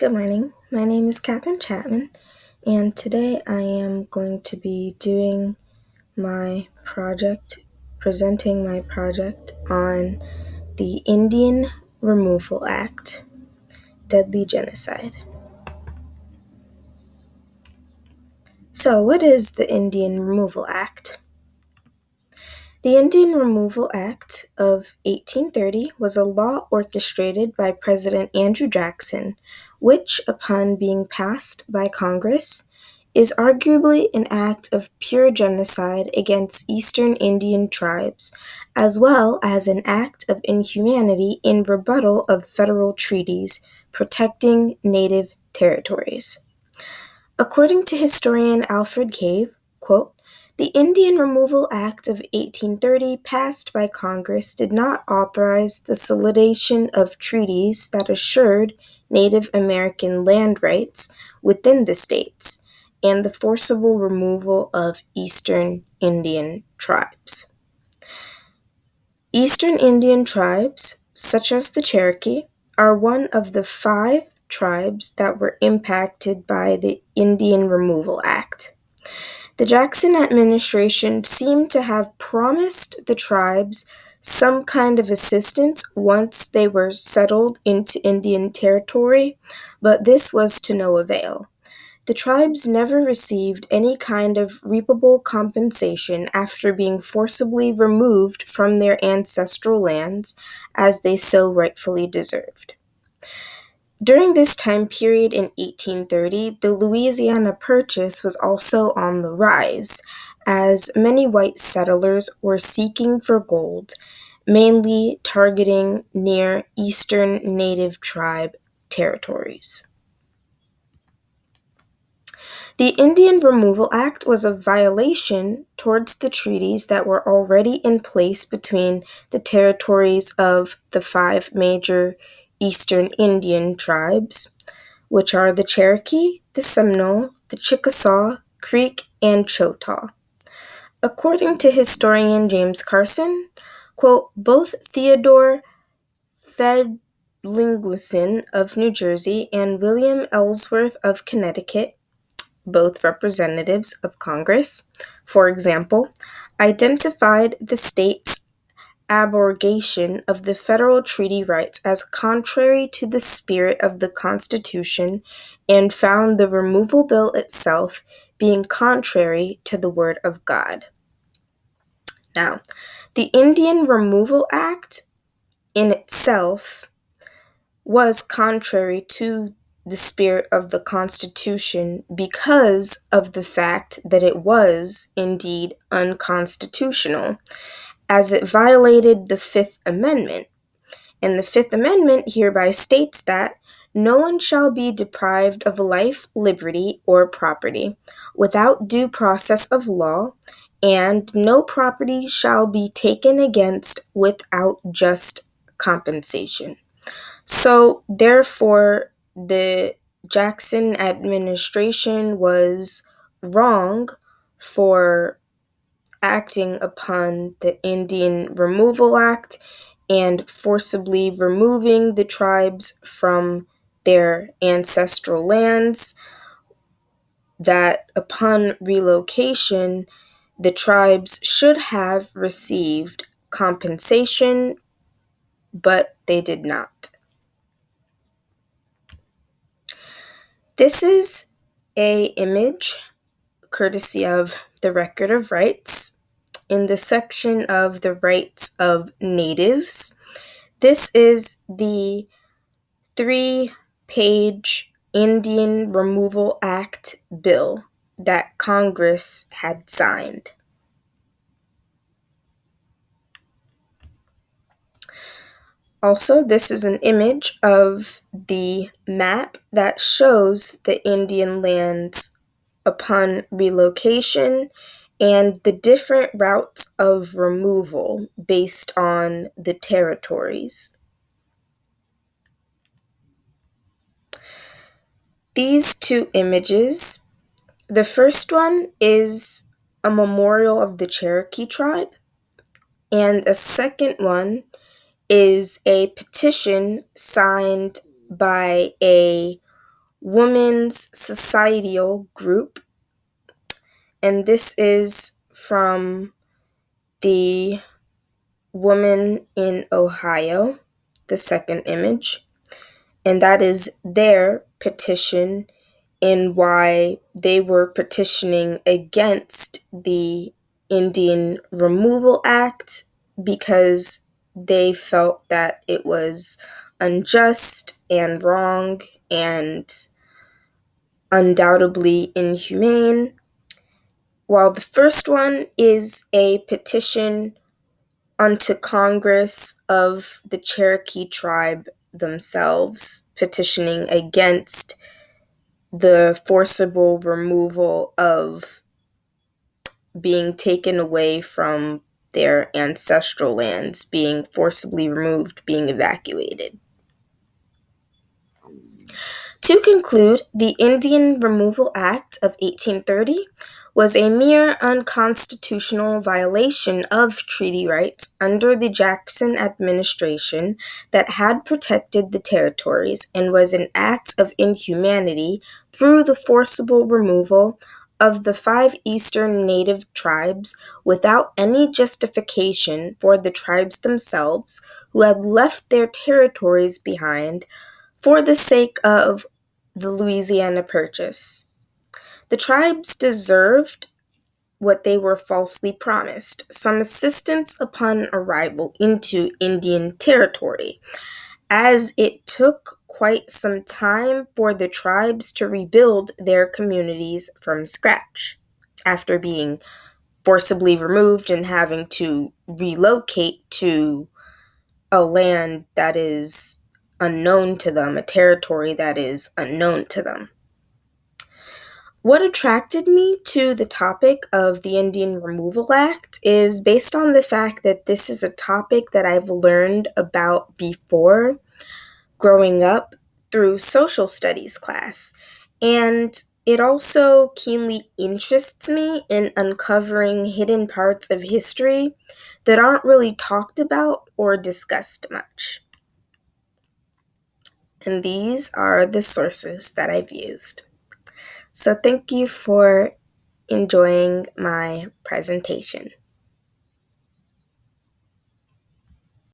Good morning. My name is Catherine Chapman, and today I am going to be doing my project, presenting my project on the Indian Removal Act, Deadly Genocide. So, what is the Indian Removal Act? The Indian Removal Act of 1830 was a law orchestrated by President Andrew Jackson, which, upon being passed by Congress, is arguably an act of pure genocide against Eastern Indian tribes, as well as an act of inhumanity in rebuttal of federal treaties protecting native territories. According to historian Alfred Cave, quote, the Indian Removal Act of 1830 passed by Congress did not authorize the solicitation of treaties that assured Native American land rights within the states and the forcible removal of Eastern Indian tribes. Eastern Indian tribes, such as the Cherokee, are one of the 5 tribes that were impacted by the Indian Removal Act. The Jackson administration seemed to have promised the tribes some kind of assistance once they were settled into Indian territory, but this was to no avail. The tribes never received any kind of reapable compensation after being forcibly removed from their ancestral lands, as they so rightfully deserved. During this time period in 1830, the Louisiana Purchase was also on the rise, as many white settlers were seeking for gold, mainly targeting near eastern native tribe territories. The Indian Removal Act was a violation towards the treaties that were already in place between the territories of the 5 major Eastern Indian tribes, which are the Cherokee, the Seminole, the Chickasaw, Creek, and Choctaw. According to historian James Carson, quote, both Theodore Fedlinguson of New Jersey and William Ellsworth of Connecticut, both representatives of Congress, for example, identified the state's abrogation of the federal treaty rights as contrary to the spirit of the Constitution and found the removal bill itself being contrary to the Word of God. Now, the Indian Removal Act in itself was contrary to the spirit of the Constitution because of the fact that it was indeed unconstitutional, as it violated the Fifth Amendment. And the Fifth Amendment hereby states that no one shall be deprived of life, liberty, or property without due process of law, and no property shall be taken against without just compensation. So, therefore, the Jackson administration was wrong for acting upon the Indian Removal Act and forcibly removing the tribes from their ancestral lands, that upon relocation, the tribes should have received compensation, but they did not. This is a image courtesy of the Record of Rights in the section of the rights of natives. This is the 3-page Indian Removal Act bill that Congress had signed. Also, this is an image of the map that shows the Indian lands upon relocation and the different routes of removal based on the territories. These 2 images, the first one is a memorial of the Cherokee tribe, and a second one is a petition signed by a women's societal group, and this is from the woman in Ohio, the second image, and that is their petition in why they were petitioning against the Indian Removal Act because they felt that it was unjust and wrong and undoubtedly inhumane, while the first one is a petition unto Congress of the Cherokee tribe themselves, petitioning against the forcible removal of being taken away from their ancestral lands, being forcibly removed, being evacuated. To conclude, the Indian Removal Act of 1830 was a mere unconstitutional violation of treaty rights under the Jackson administration that had protected the territories and was an act of inhumanity through the forcible removal of the 5 eastern native tribes without any justification for the tribes themselves who had left their territories behind for the sake of the Louisiana Purchase. The tribes deserved what they were falsely promised, some assistance upon arrival into Indian territory, as it took quite some time for the tribes to rebuild their communities from scratch, after being forcibly removed and having to relocate to a land that is unknown to them, a territory that is unknown to them. What attracted me to the topic of the Indian Removal Act is based on the fact that this is a topic that I've learned about before growing up through social studies class. And it also keenly interests me in uncovering hidden parts of history that aren't really talked about or discussed much. And these are the sources that I've used. So thank you for enjoying my presentation.